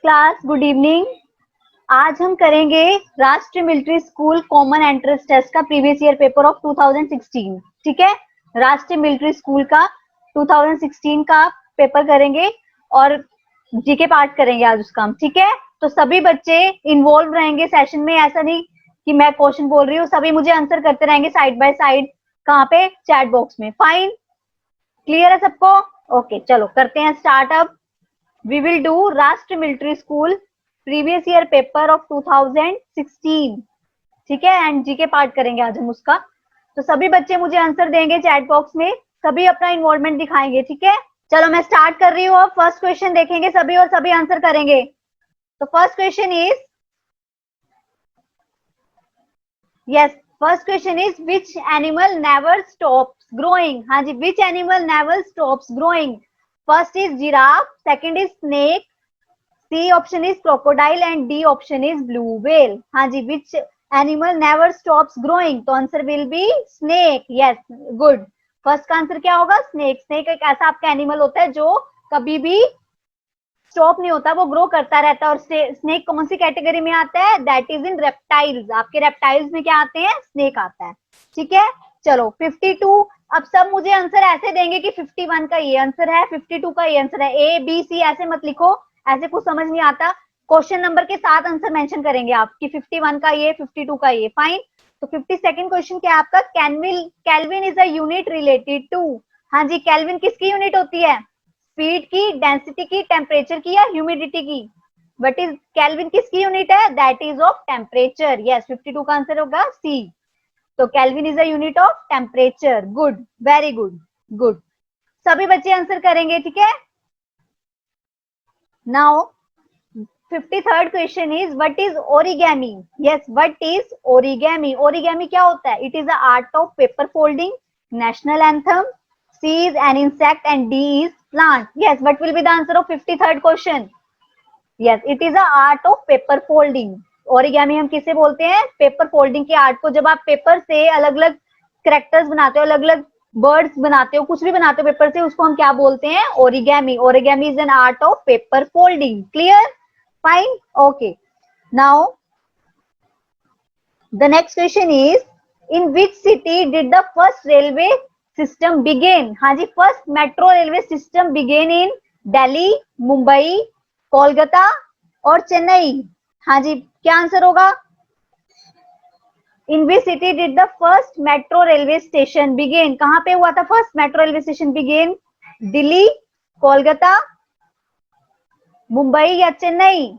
Class, good evening. आज हम करेंगे Rashtriya military school common entrance test का प्रीवियस ईयर पेपर ऑफ 2016। ठीक है, राष्ट्रीय मिलिट्री स्कूल का 2016 का पेपर करेंगे और जीके पार्ट करेंगे आज उसका हम। ठीक है, तो सभी बच्चे इन्वॉल्व रहेंगे सेशन में। ऐसा नहीं कि मैं क्वेश्चन बोल रही हूँ, सभी मुझे आंसर करते रहेंगे साइड बाय साइड। कहाँ पे? चैट बॉक्स में। फाइन, क्लियर है सबको? ओके, चलो करते हैं स्टार्ट। अब we will do राष्ट्रीय military school previous year paper of 2016। ठीक है, एंड जीके पार्ट करेंगे आज हम उसका। तो सभी बच्चे मुझे आंसर देंगे चैट बॉक्स में, सभी अपना इन्वॉल्वमेंट दिखाएंगे। ठीक है, चलो मैं स्टार्ट कर रही हूँ। अब फर्स्ट क्वेश्चन देखेंगे सभी और सभी आंसर करेंगे। तो first question is, yes, first question is which animal never stops growing. हाँ जी, which animal never stops growing. First is giraffe, second is snake, C option is crocodile and D option is blue whale. हाँ जी, which animal never stops growing, तो answer will be snake. Yes, good. First का answer क्या होगा? Snake. Snake एक ऐसा आपका animal होता है जो कभी भी स्टॉप नहीं होता, वो ग्रो करता रहता है। और स्नेक कौन सी कैटेगरी में आता है? That is in reptiles. आपके रेप्टाइल्स में क्या आते हैं? स्नेक आता है। ठीक है, चलो 52। अब सब मुझे आंसर ऐसे देंगे कि 51 का ये आंसर है, 52 का ये आंसर है। ए बी सी ऐसे मत लिखो, ऐसे कुछ समझ नहीं आता। क्वेश्चन नंबर के साथ आंसर मेंशन करेंगे आप कि 51 का ये, 52 का ये। फाइन। तो 52nd क्वेश्चन क्या है आपका? Kelvin is a unit related to. हाँ जी, केल्विन किसकी यूनिट होती है? स्पीड की, डेंसिटी की, टेम्परेचर की या ह्यूमिडिटी की? बट इज केल्विन किसकी यूनिट है? That is of temperature. Yes, 52 का आंसर होगा सी। तो kelvin is a unit of temperature. Good, very good, good. सभी बच्चे आंसर करेंगे। ठीक है, now 53rd question is what is origami. Yes, what is origami. Origami क्या होता है? It is the art of paper folding, national anthem, C is an insect and D is plant. Yes, what will be the answer of 53rd question? Yes, it is a art of paper folding. Origami हम किसे बोलते हैं? Paper folding की art को। जब आप paper से अलग अलग कैरेक्टर्स बनाते हो, अलग अलग बर्ड्स बनाते हो, कुछ भी बनाते हो पेपर से, उसको हम क्या बोलते हैं? Origami. Origami is an art of paper folding. Clear? Fine, okay. Now the next question is, in which city did the first railway system begin. हाँ जी, first metro railway system begin in Delhi, Mumbai, Kolkata और चेन्नई। हाँ जी, क्या answer होगा? In which city did the first metro railway station begin. कहां पे हुआ था first metro railway station begin? Delhi, Kolkata, Mumbai या चेन्नई?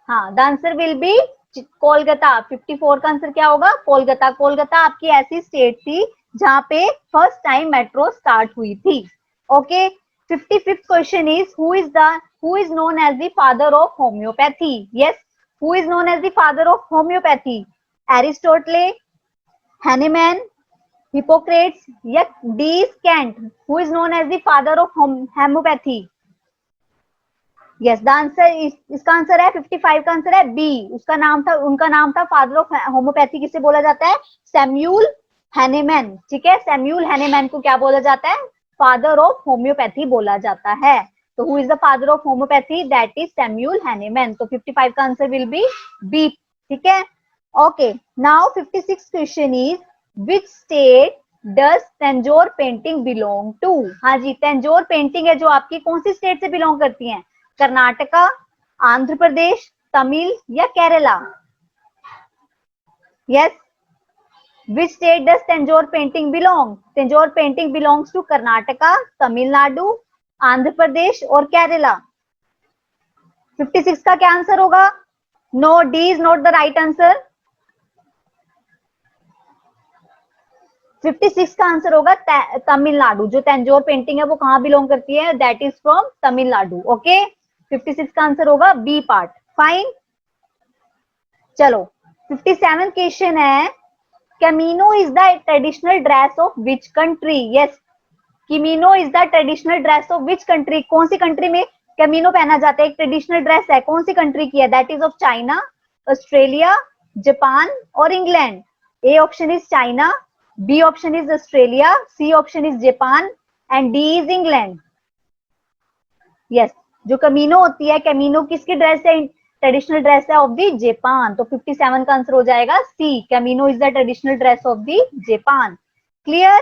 हाँ, the answer will B Kolkata. 54 का आंसर क्या होगा? कोलकाता। कोलकाता आपकी ऐसी स्टेट थी जहां पे फर्स्ट टाइम मेट्रो स्टार्ट हुई थी। Okay, 55th question is, who is known as the father of homeopathy. Yes, who is known as the father of homeopathy? Aristotle, Hahnemann, Hippocrates या Descartes? Who is known as the father of homeopathy? Yes, the answer, इसका answer है 55 का answer है B. उसका नाम था, उनका नाम था फादर ऑफ होम्योपैथी। किसे बोला जाता है? Samuel Hahnemann. ठीक है, सैमुअल हैनीमैन को क्या बोला जाता है? फादर ऑफ होम्योपैथी बोला जाता है। तो who is the father of homeopathy? That is Samuel Hahnemann. तो 55 का आंसर विल बी बी। ठीक है, okay. Now 56 question is, which state does Tanjore painting belong to. हाँ जी, तंजौर पेंटिंग है जो आपकी कौन सी स्टेट से बिलोंग करती है? कर्नाटका, आंध्र प्रदेश, तमिल या Kerala? Yes, which state does Tanjore painting belong? Tanjore painting belongs to Karnataka, Tamil Nadu, Andhra Pradesh और केरला। 56 का क्या आंसर होगा? No, D is not the right answer. 56 का आंसर होगा तमिलनाडु। जो तंजौर पेंटिंग है वो कहां बिलोंग करती है? That is from Tamil Nadu. Okay, 56 का आंसर होगा बी पार्ट। फाइन, चलो 57 क्वेश्चन है, kimono is the traditional dress of which country. Yes, kimono is the traditional dress of which country. कौन सी कंट्री में कैमिनो पहना जाता है? एक ट्रेडिशनल ड्रेस है, कौन सी कंट्री की है? That is of China, Australia, Japan और England. A option is China, B option is Australia, C option is Japan and D is England. Yes, जो कमीनो होती है, कैमिनो किसकी ड्रेस है? ट्रेडिशनल ड्रेस है ऑफ द जापान। तो 57 का answer हो जाएगा C, kimono is the traditional dress of the Japan. Clear?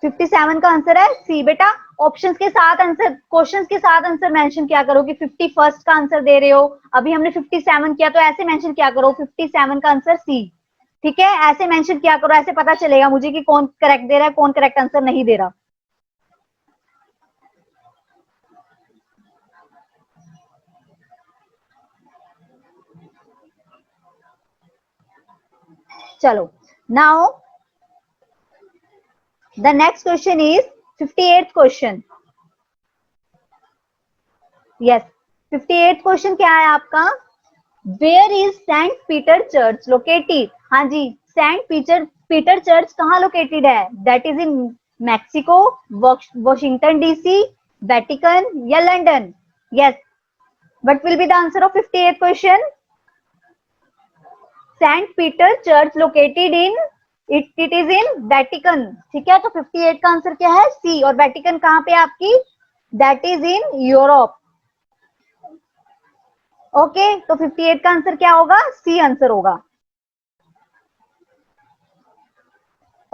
57 का आंसर है सी। बेटा ऑप्शंस के साथ आंसर, क्वेश्चंस के साथ आंसर मेंशन क्या करो कि 51st का आंसर दे रहे हो, अभी हमने 57 किया तो ऐसे मेंशन क्या करो 57 का आंसर सी। ठीक है, ऐसे मेंशन किया करो, ऐसे पता चलेगा मुझे कि कौन करेक्ट दे रहा है, कौन करेक्ट आंसर नहीं दे रहा। चलो, now the next question is 58th question. Yes, 58th question क्या है आपका? Where is Saint Peter church located? हाँ जी, सेंट पीटर चर्च कहाँ लोकेटेड है? That is in Mexico, Washington DC, Vatican या London? Yes, what will be the answer of 58th question? Saint Peter church located in it is in Vatican. ठीक है, तो 58 का answer क्या है? सी। और वेटिकन कहाँ पे आपकी? That is in Europe. Okay, तो 58 का आंसर क्या होगा? सी आंसर होगा।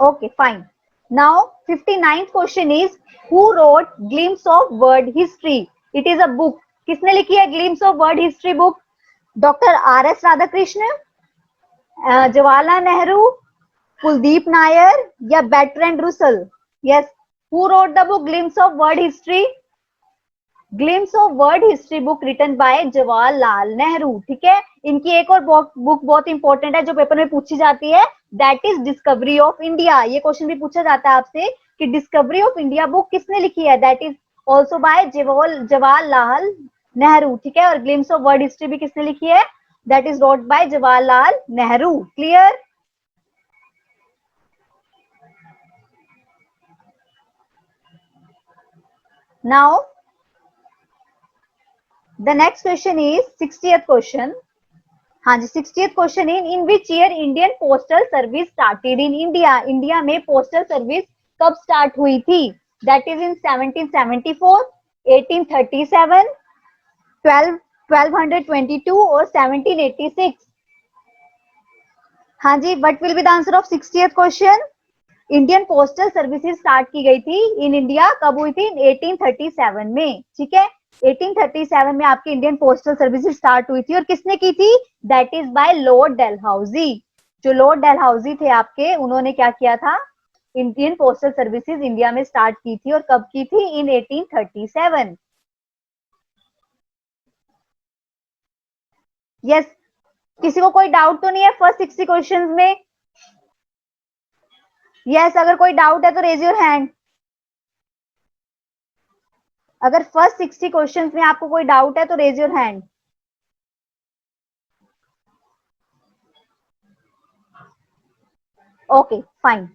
Okay fine. Now 59th question is who wrote Glimpses of World History? It is a book. किसने लिखी है Glimpses of World History book? Doctor R S Radhakrishnan, Jawaharlal Nehru, Kuldip Nayar या Bertrand Russell? Yes, who wrote the book Glimpses of World History? Glimpses of World History book written by Jawaharlal Nehru. ठीक है, इनकी एक और book बहुत इंपॉर्टेंट है जो पेपर में पूछी जाती है, that is discovery of India. ये क्वेश्चन भी पूछा जाता है आपसे कि डिस्कवरी ऑफ इंडिया बुक किसने लिखी है? That is also by Jawaharlal Nehru. ठीक है, और ग्लिम्स ऑफ वर्ल्ड हिस्ट्री भी किसने लिखी है? That is wrote by Jawaharlal Nehru. Clear? Now the next question is 60th question. हाँ जी, 60th question in which year Indian postal service started in India? India में पोस्टल सर्विस कब स्टार्ट हुई थी? दैट इज इन 1774, 1837, 1222 और 1786। हाँ जी, what will be the answer of 60th question? Indian postal services start की गई थी इन इंडिया, कब हुई थी? 1837 में। ठीक है, 1837 में आपकी इंडियन पोस्टल सर्विसेज स्टार्ट हुई थी और किसने की थी? That is by Lord Dalhousie. जो लॉर्ड डलहौजी थे आपके, उन्होंने क्या किया था? इंडियन पोस्टल सर्विसेज इंडिया में स्टार्ट की थी और कब की थी? इन 1837। यस, किसी को कोई डाउट तो नहीं है फर्स्ट 60 क्वेश्चंस में? यस, अगर कोई डाउट है तो रेज योर हैंड। अगर फर्स्ट 60 क्वेश्चंस में आपको कोई डाउट है तो raise your hand. Okay fine,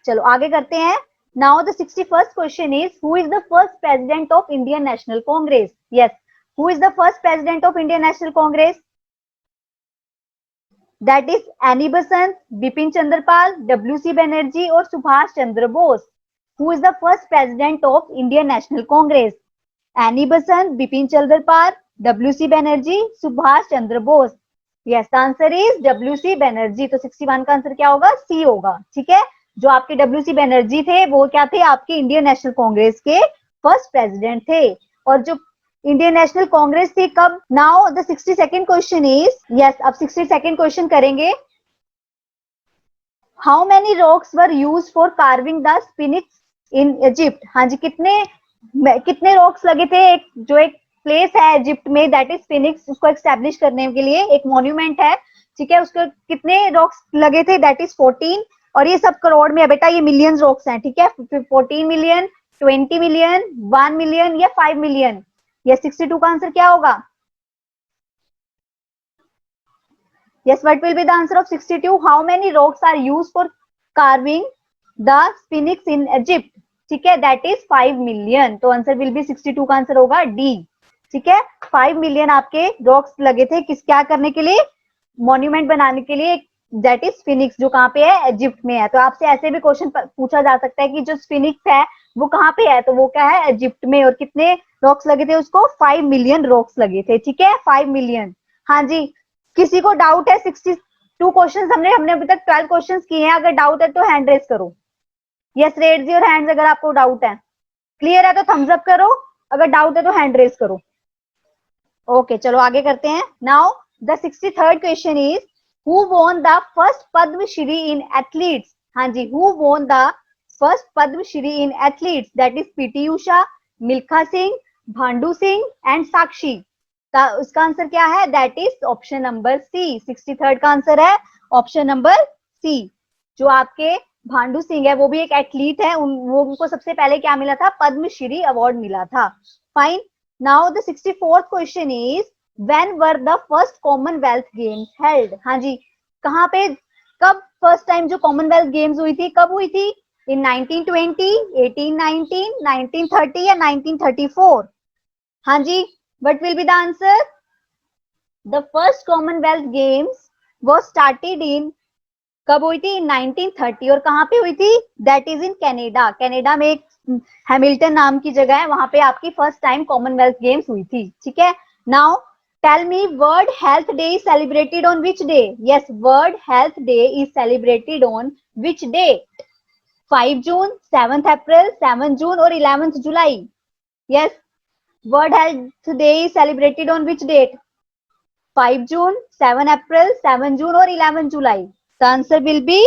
चलो आगे करते हैं। Now the 61st question is who is the first president of Indian National Congress? Yes, who is the first president of Indian National Congress? That is Annie Besant, Bipin Chandrapal, W C. Banerjee और Subhash Chandra Bose. Who is the first president of Indian National Congress? Annie Besant, Bipin Chandrapal, W C. Banerjee, Subhash Chandra Bose. Yes, the answer is W C. Banerjee. तो 61 का answer क्या होगा? सी होगा। ठीक है, जो आपके डब्ल्यू.सी. बनर्जी थे वो क्या थे? आपके इंडियन नेशनल कांग्रेस के फर्स्ट प्रेसिडेंट थे। और जो इंडियन नेशनल कांग्रेस थी कब? Now the 62nd question is, yes, अब 62nd क्वेश्चन करेंगे। How many rocks were used for carving the sphinx in Egypt? हाँ जी, कितने रॉक्स लगे थे? एक प्लेस है इजिप्ट में, दैट इज स्फिनिक्स, उसको एस्टेब्लिश करने के लिए एक मॉन्यूमेंट है। ठीक है, उसको कितने रॉक्स लगे थे? That is 14। और ये सब करोड़ में है बेटा, ये मिलियन रॉक्स हैं। ठीक है, 14 मिलियन, 20 मिलियन, 1 मिलियन या 5 मिलियन? ये 62 का आंसर क्या होगा? Yes, what will be the answer of 62? How many rocks are used for carving the sphinx in Egypt? ठीक है, that is 5 million. तो आंसर will be 62 का आंसर होगा डी। ठीक है, 5 मिलियन आपके रॉक्स लगे थे किस क्या करने के लिए? मॉन्यूमेंट बनाने के लिए, दैट इज स्फिनिक्स, जो कहाँ पे है? इजिप्ट में है। तो आपसे ऐसे भी क्वेश्चन पूछा जा सकता है कि जो स्फिनिक्स है वो कहाँ पे है, तो वो क्या है, इजिप्ट में। और कितने रॉक्स लगे थे उसको, 5 मिलियन रॉक्स लगे थे, ठीक है, 5 मिलियन। हाँ जी, किसी को डाउट है? 62 क्वेश्चन हमने हमने अभी तक 12 क्वेश्चन किए हैं। अगर डाउट है तो हैंड रेस करो। यस, रेज योर हैंड्स अगर आपको डाउट है। क्लियर है तो थम्स अप करो, अगर डाउट है तो हैंड रेस करो। ओके, चलो आगे करते हैं। Now the 63rd question is who won the first Padmashri in athletes. हाँ जी, who won the first Padmashri in athletes, that is P T Usha, Milkha Singh, Bhandu Singh and Sakshi. उसका आंसर क्या है, that is option number C. 63rd का आंसर है ऑप्शन नंबर सी। जो आपके भांडू सिंह है वो भी एक एथलीट है, वो उनको सबसे पहले क्या मिला था, पद्मश्री अवार्ड मिला था। Fine. Now the 64th question is when were the first Commonwealth games held. हाँ जी, कहाँ पे, कब फर्स्ट टाइम जो कॉमनवेल्थ गेम्स हुई थी, कब हुई थी, इन 1920, 1819, 1930 या 1934। हाँ जी, what will be the answer? The first Commonwealth Games was started in, कब हुई थी, 1930। और कहाँ पे हुई थी, that is in Canada. Canada में एक हैमिल्टन नाम की जगह है, वहां पे आपकी फर्स्ट टाइम कॉमनवेल्थ गेम्स हुई थी, ठीक है। Now tell me, world health day is celebrated on which day. Yes, world health day is celebrated on which day, 5 June, 7 April, 7 June और 11 July. Yes, world health day is celebrated on which date, 5 June, 7 April, 7 June और 11 July. The answer will be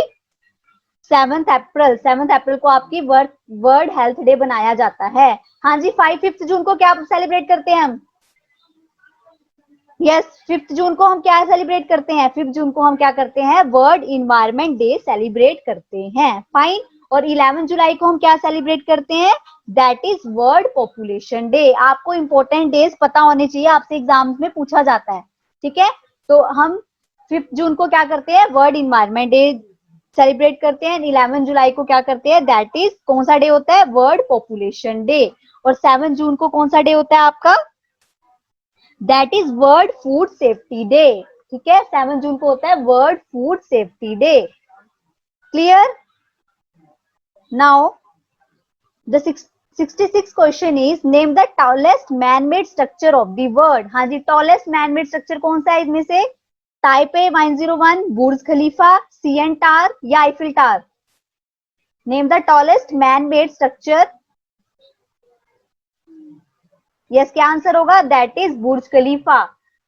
7 April. 7 April को आपकी world health day बनाया जाता है। हाँ जी, 5 जून को क्या सेलिब्रेट करते हैं हम, यस, 5 जून को हम क्या सेलिब्रेट करते हैं, 5 जून को हम क्या करते हैं, वर्ल्ड इन्वायरमेंट डे सेलिब्रेट करते हैं। फाइन। और 11 जुलाई को हम क्या सेलिब्रेट करते हैं, that is world population day. आपको इंपॉर्टेंट डेज पता होने चाहिए, आपसे एग्जाम्स में पूछा जाता है, ठीक है। तो हम 5 जून को क्या करते हैं, वर्ल्ड इन्वायरमेंट डे सेलिब्रेट करते हैं। 11 जुलाई को क्या करते हैं, दैट इज कौन सा डे होता है, वर्ल्ड पॉपुलेशन डे। और 7 जून को कौन सा डे होता है आपका, that is world food safety day, ठीक है। 7 जून को होता है world food safety day. Clear. Now the 66 question is name the tallest man made structure of the world. हाँ जी, टॉलेस्ट मैन मेड स्ट्रक्चर कौन सा है इनमें से, ताइपे 901, बुर्ज खलीफा, सीएन टावर या Eiffel tower. Name the tallest man made structure. Yes, क्या answer होगा, that is Burj खलीफा।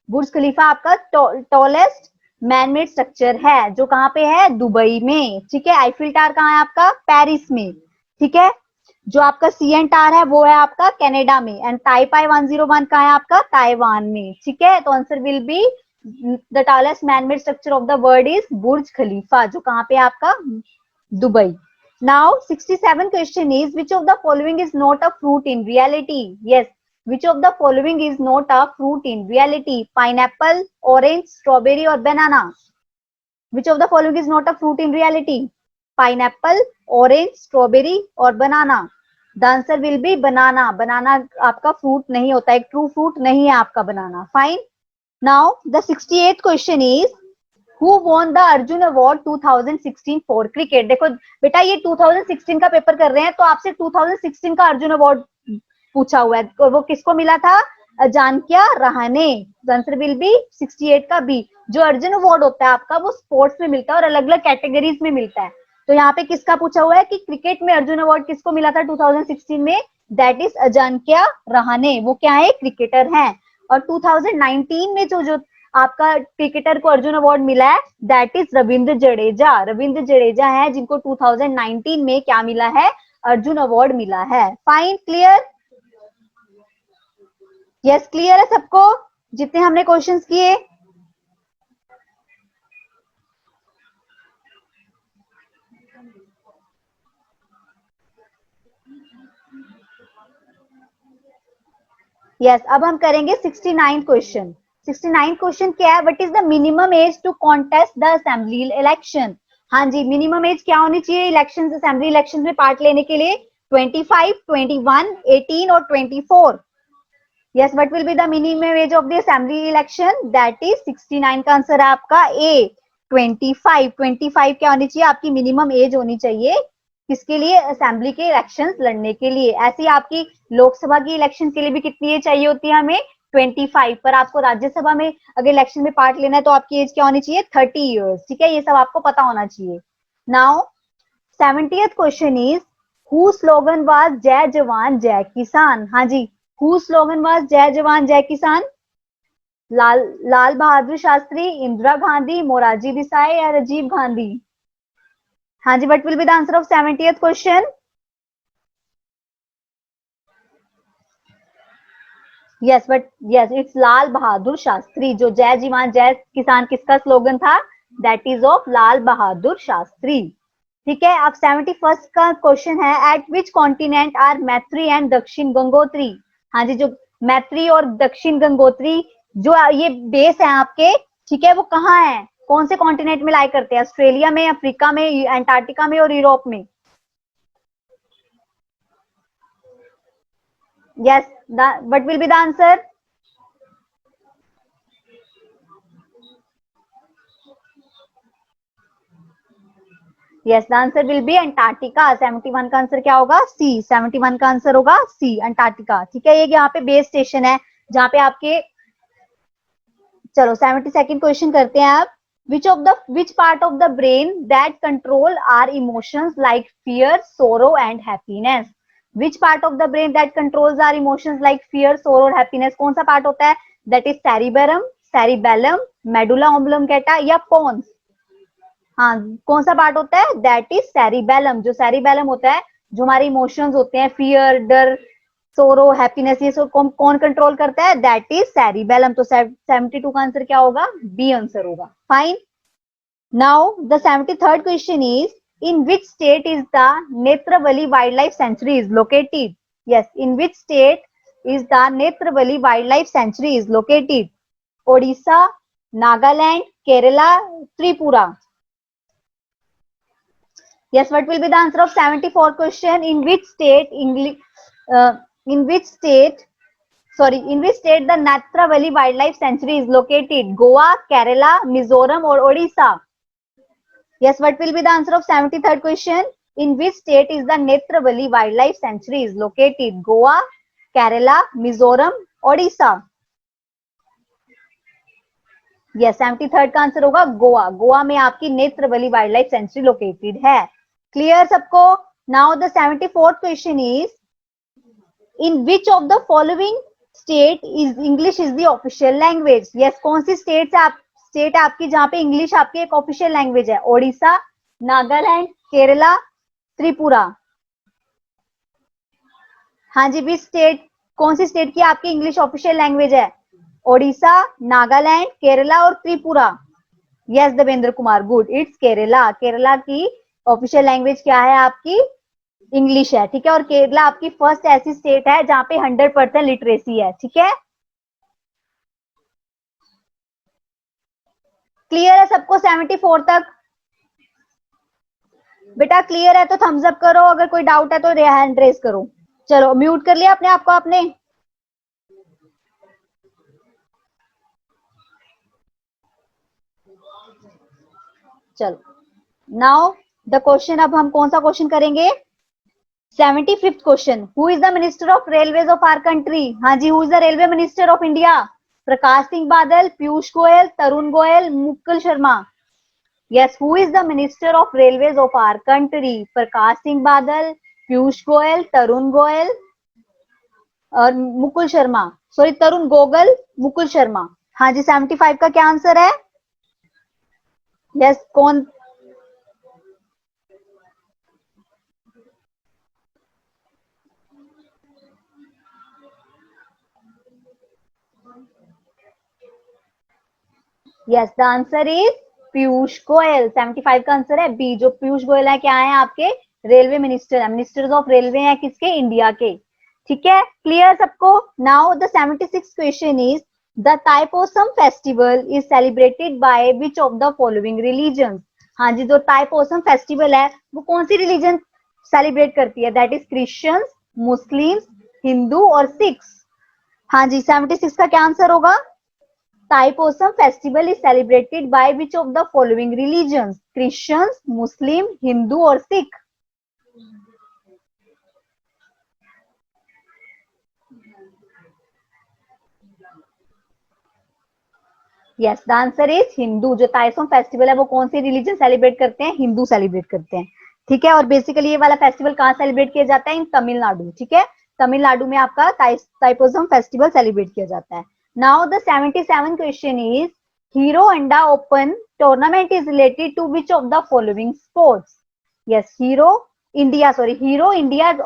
बुर्ज खलीफा आपका टॉलेस्ट मैन मेड स्ट्रक्चर है, जो कहाँ पे है, दुबई में, ठीक है। आईफिल टावर कहाँ है आपका, पेरिस में, ठीक है। जो आपका सीएन टावर है वो है आपका कनाडा में। एंड ताइपाई 101 कहाँ है आपका, ताइवान में, ठीक है। तो answer will be the tallest man made structure of the world is Burj Khalifa, जो कहाँ पे आपका, Dubai. Now 67 question is which of the following is not a fruit in reality. Yes, which of the following is not a fruit in reality, pineapple, orange, strawberry or banana। which of the following is not a fruit in reality, pineapple, orange, strawberry or banana। the answer will be banana। banana आपका fruit नहीं होता, एक true fruit नहीं है आपका banana. Fine. Now the 68th question is Who won the Arjuna award 2016 for cricket. देखो बेटा, ये 2016 का पेपर कर रहे हैं, तो आपसे 2016 का अर्जुन अवार्ड पूछा हुआ है। वो किसको मिला था, अजानक्या रहाणे। आंसर विल बी 68 का बी। जो अर्जुन अवार्ड होता है आपका, वो स्पोर्ट्स में मिलता है और अलग अलग कैटेगरीज में मिलता है। तो यहाँ पे किसका पूछा हुआ है कि क्रिकेट में अर्जुन अवार्ड किसको मिला था 2016 में, दैट इज अजानक्या रहाणे। वो क्या है, क्रिकेटर हैं। और 2019 में जो आपका क्रिकेटर को अर्जुन अवार्ड मिला है, दैट इज रविंद्र जडेजा। रविंद्र जडेजा है जिनको 2019 में क्या मिला है, अर्जुन अवार्ड मिला है। Fine, clear. यस, क्लियर है सबको, जितने हमने क्वेश्चंस किए। यस, अब हम करेंगे 69 क्वेश्चन। 69 क्वेश्चन क्या है, what is the minimum age to contest the assembly election. हाँ जी, मिनिमम एज क्या होनी चाहिए इलेक्शन, असेंबली इलेक्शन में पार्ट लेने के लिए, 25, 21, 18 और 24। Yes, what will be the minimum age of the assembly election, that is 69 का आंसर है आपका ए, 25। 25 क्या होनी चाहिए आपकी मिनिमम एज होनी चाहिए किसके लिए? असेंबली के इलेक्शंस लड़ने के लिए। ऐसे ही आपकी लोकसभा की इलेक्शन के लिए भी कितनी एज चाहिए होती है हमें? 25। पर आपको राज्यसभा में अगर इलेक्शन में पार्ट लेना है तो आपकी एज क्या होनी चाहिए? 30 ईयर्स। ठीक है, ये सब आपको पता होना चाहिए। Now 70th question is who slogan was जय जवान जय किसान? हाँ जी, हु स्लोगन वाज जय जवान जय किसान? लाल बहादुर शास्त्री, इंदिरा गांधी, मोरारजी देसाई या राजीव गांधी? हाँ जी, what will be the answer of 70th question? Yes but yes, it's Lal Bahadur Shastri. जो जय जवान जय किसान किसका स्लोगन था? That is of Lal Bahadur Shastri. ठीक है, अब 71st का क्वेश्चन है at which continent are Maitri and Dakshin Gangotri? हाँ जी, जो मैत्री और दक्षिण गंगोत्री जो ये बेस है आपके, ठीक है, वो कहाँ है? कौन से कॉन्टिनेंट में लाई करते हैं? ऑस्ट्रेलिया में, अफ्रीका में, एंटार्क्टिका में और यूरोप में? Yes, what will be the answer? Yes, the answer will B Antarctica. 71 का आंसर क्या होगा? सी। 71 का आंसर होगा सी, अंटार्कटिका। ठीक है, ये यहाँ पे बेस स्टेशन है जहाँ पे आपके, चलो 72nd क्वेश्चन करते हैं आप। Which part of the brain that control are emotions like fear, sorrow and happiness? Which part of the brain that controls are emotions like fear, sorrow और हैप्पीनेस? कौन सा पार्ट होता है? That is cerebrum, cerebellum, medulla oblongata या pons? हाँ, कौन सा part होता है? That is cerebellum. जो सेरिबेलम होता है, जो हमारे इमोशंस होते हैं, फियर, डर, सोरो, हैप्पीनेस, ये सब कौन कंट्रोल करता है? That is cerebellum. तो 72 का आंसर क्या होगा? बी आंसर होगा। Fine. Now the 73rd question is in which state is the Netravali wild life sanctuary is located? Yes, in which state is the Netravali wild life sanctuary is located? Odisha, Nagaland, Kerala, Tripura? Yes, what will be the answer of 74 question? In which state English? In which state? Sorry, in which state the Natravali Wildlife Sanctuary is located? Goa, Kerala, Mizoram, or Odisha? Yes, what will be the answer of 73rd question? In which state is the Netravali Wildlife Sanctuary is located? Goa, Kerala, Mizoram, Odisha? Yes, 73rd का answer होगा गोवा। गोवा में आपकी नेत्रवली wild life sanctuary located है। Clear सबको? Now the 74th question is in which of the following state is English is the official language? Yes, कौन सी state है आपकी जहां पे इंग्लिश आपकी एक ऑफिशियल लैंग्वेज है? ओडिशा, नागालैंड, केरला, त्रिपुरा? हाँ जी, विच स्टेट, कौन सी स्टेट की आपकी इंग्लिश ऑफिशियल लैंग्वेज है? ओडिशा, नागालैंड, केरला और Tripura? Yes Devendra Kumar, good, it's Kerala. Kerala की ऑफिशियल लैंग्वेज क्या है आपकी? इंग्लिश है। ठीक है, और केरला आपकी फर्स्ट ऐसी स्टेट है जहां पे 100% लिटरेसी है। ठीक है, क्लियर है सबको 74 तक? बेटा क्लियर है तो थम्स अप करो, अगर कोई डाउट है तो हैंड रेस करो। चलो, म्यूट कर लिया अपने आप को आपने? चलो, नाउ द क्वेश्चन, अब हम कौन सा क्वेश्चन करेंगे? 75th question, who is the minister of railways of our country? हाँ जी, who is the railway minister of India? Prakash Singh Badal, Piyush Goyal, Tarun Goyal, Mukul Sharma? Yes, who is the minister of railways of our country? Prakash Singh Badal, Piyush Goyal, Tarun Goyal और Mukul Sharma. Sorry, Tarun Gogal, Mukul Sharma. हाँ जी, 75 का क्या आंसर है? Yes, कौन? Yes, the answer is Piyush Goyal. 75 का आंसर है बी। जो पीयूष गोयल है, क्या है आपके? रेलवे मिनिस्टर है। मिनिस्टर्स ऑफ रेलवे है किसके? इंडिया के। ठीक है, क्लियर सबको? Now the 76th question is the Thaipusam festival is celebrated by which of the following religion? हाँ जी, जो थाईपुसम फेस्टिवल है वो कौन सी रिलीजन सेलिब्रेट करती है? That is Christians, Muslims, Hindu और सिख्स? हाँ जी, 76 का क्या आंसर होगा? Thaipusam festival is celebrated by which of the following religion? Christians, Muslim, Hindu और Sikh? Yes, the answer is Hindu. जो ताइसोम फेस्टिवल है वो कौन सी रिलीजन सेलिब्रेट करते हैं? हिंदू सेलिब्रेट करते हैं। ठीक है, और बेसिकली ये वाला फेस्टिवल कहाँ सेलिब्रेट किया जाता है? इन तमिलनाडु। ठीक है, तमिलनाडु में आपका ताइपोसम फेस्टिवल सेलिब्रेट किया जाता है। Now the 77 question is Hero Honda open tournament is related to which of the following sports? Yes, Hero India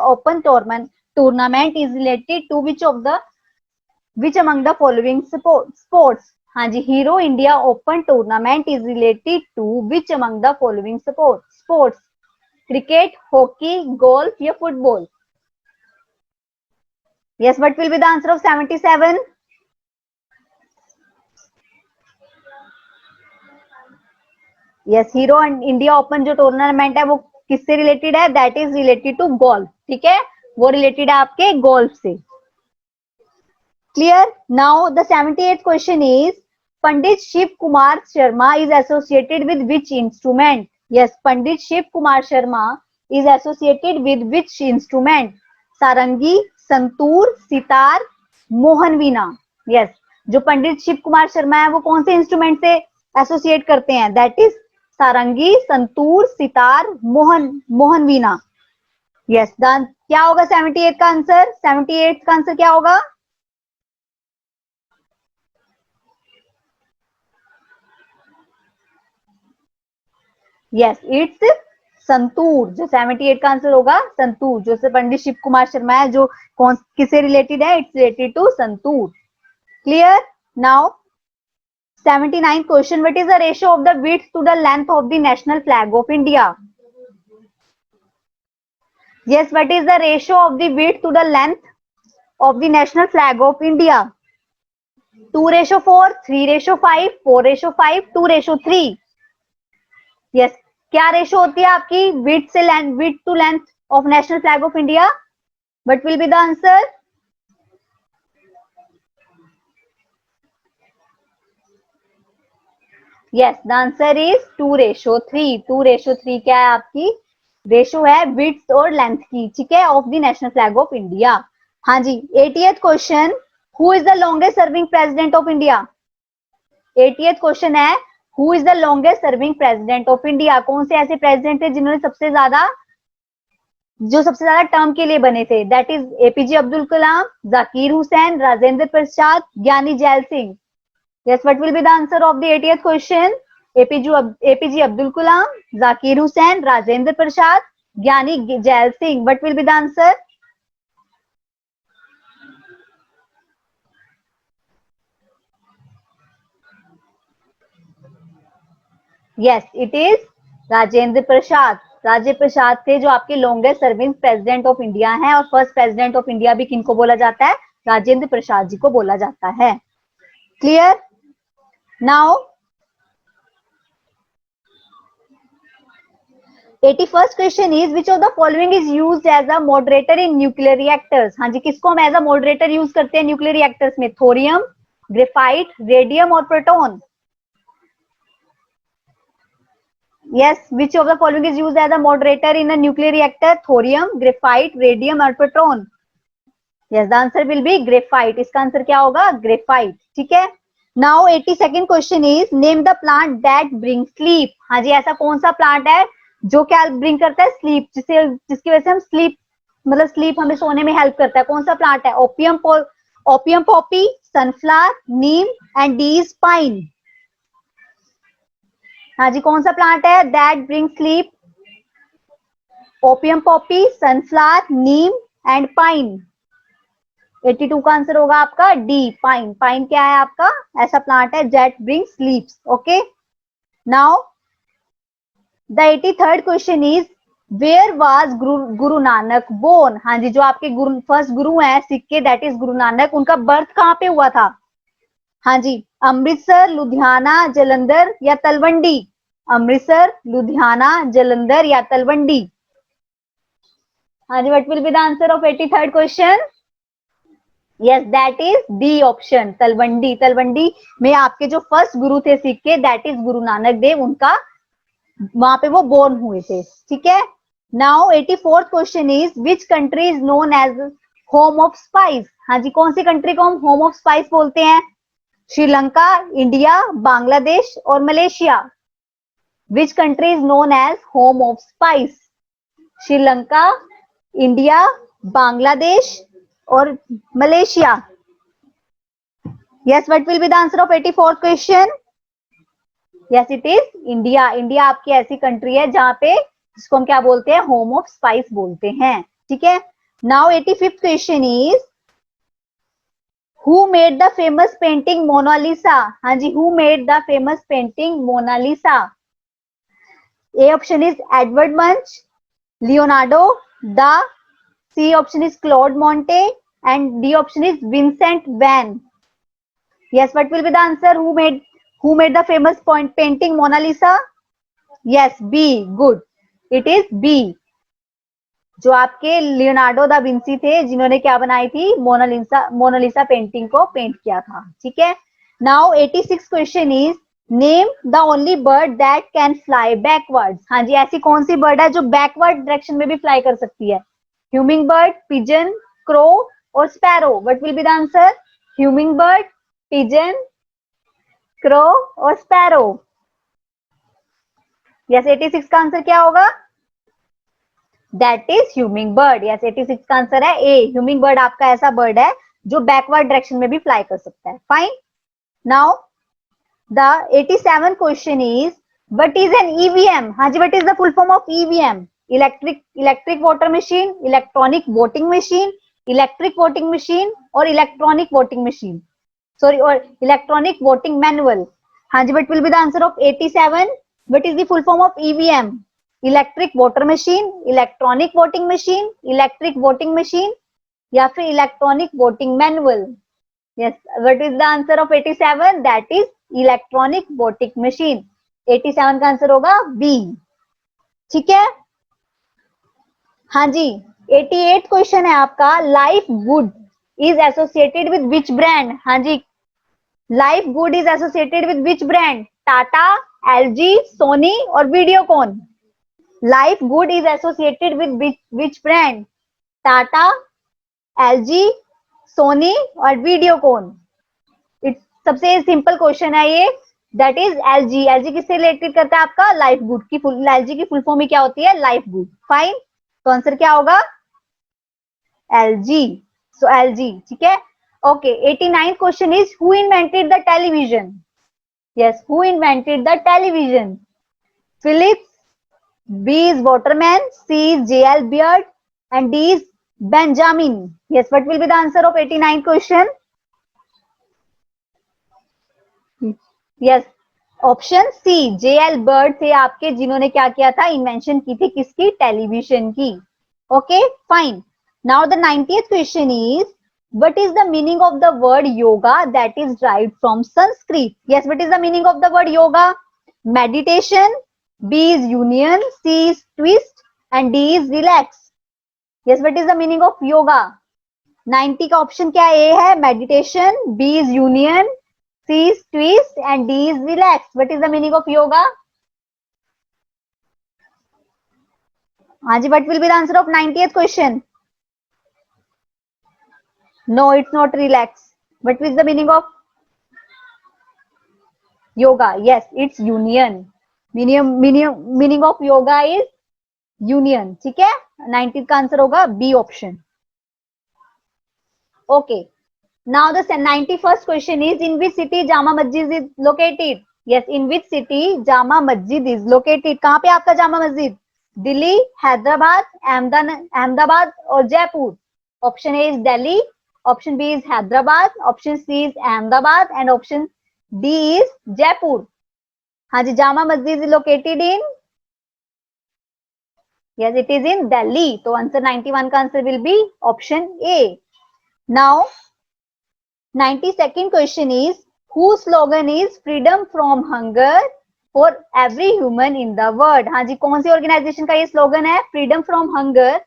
open tournament is related to which among the following sports? हाँ जी, Hero India open tournament is related to which among the following sports? Cricket, hockey, golf या football? Yes, what will be the answer of 77? Yes, Hero India open जो tournament है वो किससे related है? That is related to golf. ठीक है, वो related है आपके गोल्फ से। Clear? Now the 78th question is Pandit Shiv Kumar Sharma is associated with which instrument? Yes, Pandit Shiv Kumar Sharma is associated with which instrument? Sarangi, santoor, sitar, Mohan veena. Yes, जो पंडित शिव कुमार शर्मा है वो कौन से इंस्ट्रूमेंट से एसोसिएट करते हैं? That is sarangi, santoor, sitar, Mohan veena. Yes, क्या होगा 78 का आंसर? 78 का आंसर क्या होगा? Yes, it's santoor. जो 78 का आंसर होगा संतूर, जो से पंडित शिव कुमार शर्मा है, जो कौन किससे रिलेटेड है? It's related to santoor. Clear? Now 79 question, what is the ratio of the width to the length of the national flag of India? Yes, what is the ratio of the width to the length of the national flag of India? 2:4, 3:5, 4:5, 2:3? Yes, क्या ratio होती है आपकी width से length, width to length of national flag of India? What will be the answer? Yes, the answer is 2:3। 2:3 क्या है आपकी ratio है width और लेंथ की। ठीक है, of the national flag of India. हाँ जी, 80th question, who is the longest serving president of India? 80th question है who is the longest serving president of India? कौन से ऐसे प्रेसिडेंट थे जिन्होंने सबसे ज्यादा टर्म के लिए बने थे? That is A P J Abdul Kalam, Zakir Hussain, Rajendra Prasad, Giani Zail Singh. Yes, what will be the answer of the 80th question? A P J Abdul Kalam, Zakir Hussain, Rajendra Prasad, Giani Zail Singh. What will be the answer? Yes, it is Rajendra Prasad. Rajendra Prasad थे जो आपके longest serving president of India हैं, और फर्स्ट प्रेसिडेंट ऑफ इंडिया भी किनको बोला जाता है? राजेंद्र प्रसाद जी को बोला जाता है। Clear? Now 81st question is which of the following is used as a moderator in nuclear reactors? हाँ जी, किसको हम एज अ मॉडरेटर यूज करते हैं न्यूक्लियर रिएक्टर्स में? थोरियम, ग्रेफाइट, रेडियम और proton? Yes, which of the following is used as a moderator in a nuclear reactor? Thorium, graphite, radium और proton? Yes, the answer will be graphite. इसका answer क्या होगा? graphite. ठीक है? Now 82nd question is name the plant that brings sleep. हाँ जी, ऐसा कौन सा प्लांट है जो क्या ब्रिंग करता है? स्लीप, जिसकी वजह से हम स्लीप हमें सोने में हेल्प करता है। कौन सा प्लांट है? Opium Poppy, sunflower, Neem and D is pine. हाँ जी, कौन सा प्लांट है that bring sleep? Opium Poppy, sunflower, Neem and pine. 82 का आंसर होगा आपका डी, पाइन। पाइन क्या है आपका? ऐसा प्लांट है that bring sleep. Okay, now the 83rd question is where was Guru Nanak born? हाँ जी, जो आपके फर्स्ट गुरु हैं सिख के, दैट इज गुरु नानक, उनका बर्थ कहाँ पे हुआ था? हाँ जी, अमृतसर, लुधियाना, जलंधर या तलवंडी? अमृतसर, लुधियाना, जलंधर या तलवंडी? हाँ जी, what will be the answer of 83rd question? Yes, that is D option, Talwandi. Talwandi में आपके जो फर्स्ट गुरु थे सिख के, दैट इज गुरु नानक देव, उनका वहां पे वो बोर्न हुए थे। ठीक है? Now 84th question is which country is known as home of spice, हाँ जी, कौन सी कंट्री को हम होम ऑफ स्पाइस बोलते हैं? श्रीलंका, इंडिया, बांग्लादेश और Malaysia. Which country is known as home of spice? Sri Lanka, India, Bangladesh और Malaysia. Yes, what will be the answer of 84th question? Yes, it is India. India आपकी ऐसी कंट्री है जहां पे, जिसको हम क्या बोलते हैं, होम ऑफ स्पाइस बोलते हैं। ठीक है, now 85th question is who made the famous painting Mona Lisa? हाँ जी, who made the famous painting Mona Lisa? A option is Edward Munch, Leonardo da, C option is Claude Monet and D option is Vincent van. Yes, what will be the answer? Who made the famous painting Mona Lisa? Yes, B. Good. It is B. जो आपके Leonardo da Vinci थे, जिन्होंने क्या बनाई थी, Mona Lisa painting को paint किया था। ठीक है, now 86 question is name the only bird that can fly backwards. हाँ जी, ऐसी कौन सी बर्ड है जो बैकवर्ड डायरेक्शन में भी फ्लाई कर सकती है? ह्यूमिंग बर्ड, पिजन, क्रो और sparrow. What will be the answer? Humming bird, pigeon, crow और स्पैरो। यस, 86 का आंसर क्या होगा? That is humming bird. Yes, 86 का आंसर है ए। ह्यूमिंग बर्ड आपका ऐसा बर्ड है जो बैकवर्ड डायरेक्शन में भी फ्लाई कर सकता है। Fine, now the 87 question is what is an EVM? हाँ जी, what is the full form of EVM? Electric voter machine, electronic voting machine, electric voting machine और इलेक्ट्रॉनिक वोटिंग मशीन, सॉरी, और electronic voting manual. हाँ जी, what will be the answer of 87? What is the full form of EVM? Electric voter machine, electronic voting machine, electric voting machine या फिर electronic voting manual. Yes, what is the answer of 87? That is electronic voting machine. 87 का answer होगा B. ठीक है, हाँ जी, 88 question है आपका, life good is associated with which brand? हाँ जी, life good is associated with which brand? Tata, LG, Sony और Videocon. Life good is associated with which brand? Tata, LG, Sony और वीडियोकॉन। सबसे सिंपल क्वेश्चन है ये, दैट इज एलजी। एलजी किससे related करता है आपका? लाइफ गुड की एलजी की फुल फॉर्म ही क्या होती है? Life good. फाइन, तो आंसर क्या होगा? एलजी। सो एलजी। ठीक है, okay. 89 question is who invented the television? Yes, who invented the television? Philips, B is Waterman, C is J.L. Beard and D is Benjamin. Yes, what will be the answer of 89 question? Yes, option C, J.L. Beard थे आपके, जिन्होंने क्या किया था, invention की थी किसकी? Television की। Okay, fine. Now the 90th question is what is the meaning of the word yoga that is derived from Sanskrit? Yes, what is the meaning of the word yoga? Meditation, B is union, C is twist and D is relax. Yes, what is the meaning of yoga? 90 का option क्या A है? Meditation, B is union, C is twist and D is relax. What is the meaning of yoga? हाँ जी, what will be the answer of 90th question? No, it's not relax. What is the meaning of yoga? Yes, it's union. Meaning of yoga is union. ठीक है, 90 का answer होगा B option. Okay, now the 91st question is in which city Jama Masjid is located? Yes, in which city Jama Masjid is located? कहाँ पे आपका जामा मस्जिद? दिल्ली, हैदराबाद, अहमदाबाद और Jaipur. Option A is Delhi, option B is Hyderabad, option C is Ahmedabad and option D is Jaipur. हाँ जी, Jama Masjid is located in, yes, it is in Delhi. तो answer 91 का answer will be option A. Now 92nd question is whose slogan is freedom from hunger for every human in the world? हाँ जी, कौन सी organisation का ये slogan है? Freedom from hunger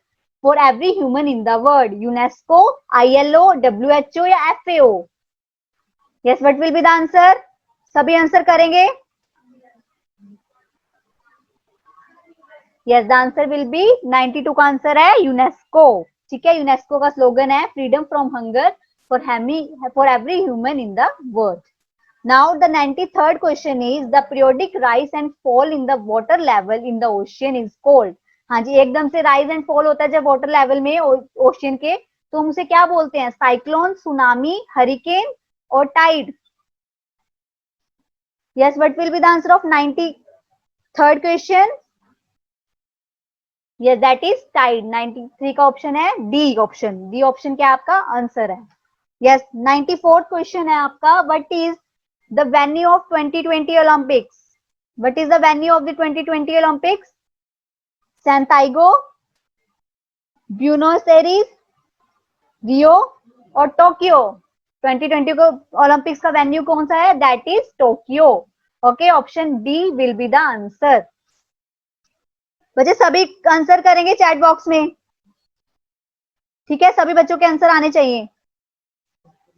for every human in the world. UNESCO, ILO, WHO या FAO? Yes, what will be the answer? सभी answer करेंगे? Yes, the answer will B 92 का answer है यूनेस्को। ठीक है, यूनेस्को का स्लोगन है freedom from hunger for every human in the world. Now the 93rd question is the periodic rise and fall in the water level in the ocean is called. हाँ जी, एकदम से rise and fall होता है जब water level में ocean के, तो हम उसे क्या बोलते हैं? साइक्लोन, सुनामी, हरिकेन और tide. Yes, what will be the answer of 93rd question? Yes, that is tide. 93 का ऑप्शन है डी ऑप्शन। डी ऑप्शन क्या आपका आंसर है? यस, 94th क्वेश्चन है आपका, what is the venue of 2020 Olympics? What is the venue of the 2020 Olympics? Santiago, Buenos Aires, Rio और Tokyo. 2020 को Olympics का वेन्यू कौन सा है? That is Tokyo. Okay, option B will be the answer. बच्चे सभी आंसर करेंगे chat box में, ठीक है, सभी बच्चों के आंसर आने चाहिए।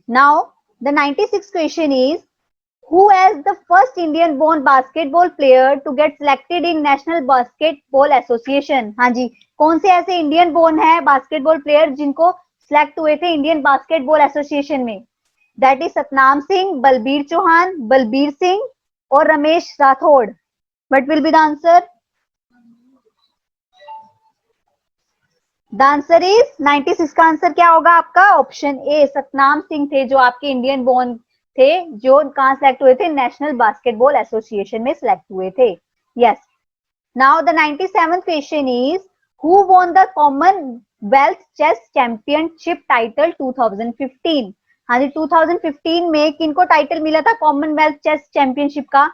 Now the 96th question is who as the first Indian born basketball player to get selected in National Basketball Association? हाँ जी, कौन से ऐसे इंडियन बोर्न है बास्केटबॉल प्लेयर जिनको सिलेक्ट हुए थे इंडियन बास्केटबॉल एसोसिएशन में? दैट इज सतनाम सिंह, बलबीर चौहान, बलबीर सिंह और Ramesh Rathore. What will be the answer? The answer is 96 का आंसर क्या होगा आपका? ऑप्शन ए, सतनाम सिंह थे जो आपके इंडियन बोर्न थे, जो कहां सेलेक्ट हुए थे? नेशनल बास्केटबॉल एसोसिएशन में सिलेक्ट हुए थे। Yes, now the 97th question is who won the Commonwealth chess championship title 2015? हाँ जी, 2015 में किनको टाइटल मिला था कॉमनवेल्थ चेस चैंपियनशिप का?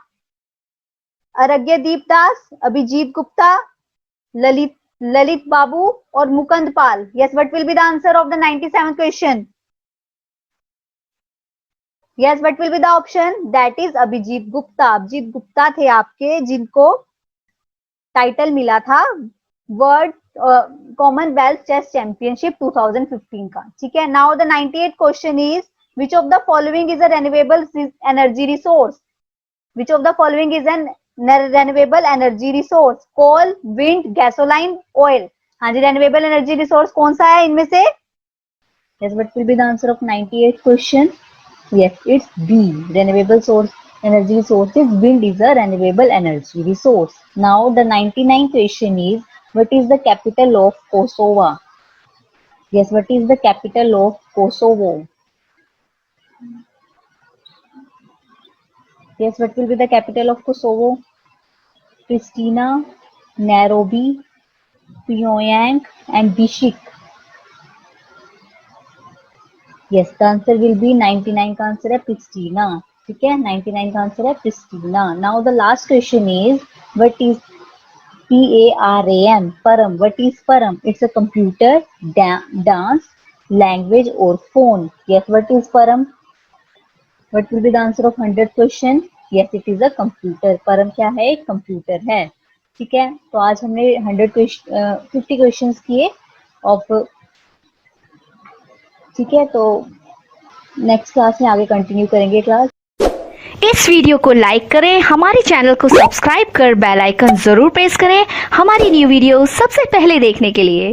अरग्यदीप दास, अभिजीत गुप्ता, ललित बाबू और Mukund Pal. Yes, what will be the answer of the 97th question? Yes, what will be the option? That is Abhijit Gupta. Abhijit Gupta थे आपके जिनको टाइटल मिला था वर्ल्ड कॉमनवेल्थ चेस चैंपियनशिप 2015 का, ठीक है। Now the 98th question is which of the following is a renewable energy resource? Which of the following is an renewable energy resource? Coal, wind, gasoline, oil. हाँ जी, renewable energy resource कौन सा है इनमें से? Yes, what will be the answer of 98th question? Yes, it's B. Renewable source energy resources. Wind is a renewable energy resource. Now the 99th question is, what is the capital of Kosovo? Yes, what is the capital of Kosovo? Yes, what will be the capital of Kosovo? Pristina, Nairobi, Pyongyang and Bishkek. Yes, the answer will be 99 का answer है प्रिस्टीना, ठीक है, 99 का answer है प्रिस्टीना। Now the last question is, what is PARAM? Param. What is Param? It's a computer, dance, language or phone. Yes, what is Param? What will be the answer of 100th question? Yes, it is a computer. Param क्या है? एक computer है, ठीक है। तो आज हमने 50 questions किए ऑफ, ठीक है। तो नेक्स्ट क्लास में आगे कंटिन्यू करेंगे क्लास। इस वीडियो को लाइक करें, हमारे चैनल को सब्सक्राइब कर बेल आइकन जरूर प्रेस करें हमारी न्यू वीडियो सबसे पहले देखने के लिए।